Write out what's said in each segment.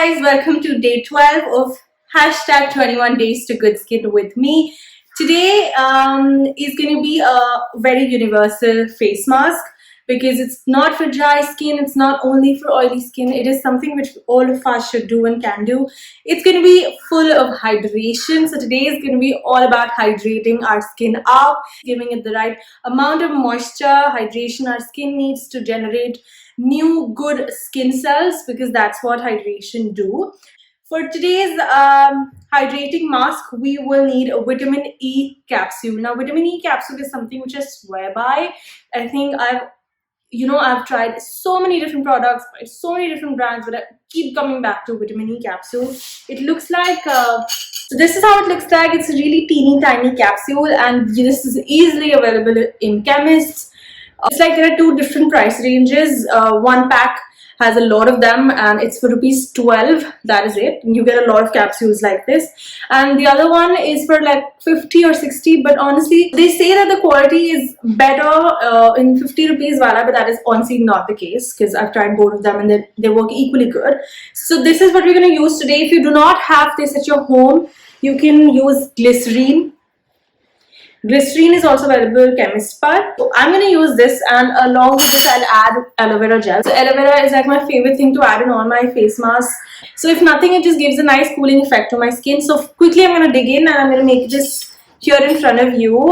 guys, welcome to day 12 of hashtag 21 days to good skin with me. Today is going to be a very universal face mask because it's not for dry skin, it's not only for oily skin, it is something which all of us should do and can do. It's going to be full of hydration. So today is going to be all about hydrating our skin up, giving it the right amount of moisture, hydration our skin needs to generate new good skin cells, because that's what hydration do. For today's hydrating mask, we will need a vitamin E capsule. Now, vitamin E capsule is something which I swear by. I think I've tried so many different products by so many different brands, but I keep coming back to vitamin E capsule. It looks like so this is how it looks like. It's a really teeny tiny capsule, and this is easily available in chemists. It's like there are two different price ranges. One pack has a lot of them and it's for rupees 12. That is it. You get a lot of capsules like this. And the other one is for like 50 or 60. But honestly, they say that the quality is better in 50 rupees wala, but that is honestly not the case, because I've tried both of them and they work equally good. So this is what we're going to use today. If you do not have this at your home, you can use glycerine. Glycerine is also available chemist part. So I'm going to use this, and along with this I'll add aloe vera gel. So aloe vera is like my favorite thing to add in all my face masks. So if nothing, it just gives a nice cooling effect to my skin. So quickly I'm going to dig in and I'm going to make this here in front of you.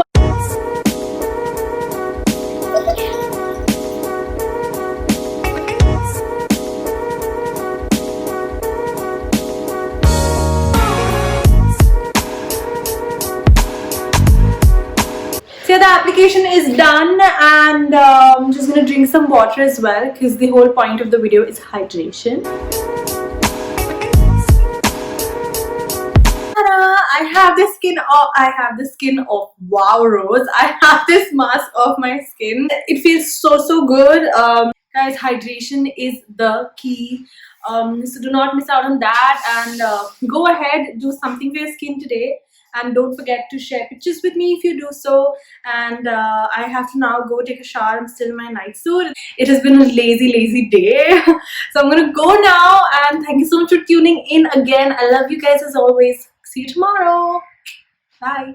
So the application is done, and I'm just going to drink some water as well, because the whole point of the video is hydration. I have the skin of Wow Rose. I have this mask off my skin. It feels so good. Guys, hydration is the key. So do not miss out on that, and go ahead, do something for your skin today. And don't forget to share pictures with me if you do so. And I have to now go take a shower. I'm still in my night suit. It has been a lazy day. So I'm gonna go now, and thank you so much for tuning in again. I love you guys as always. See you tomorrow. Bye.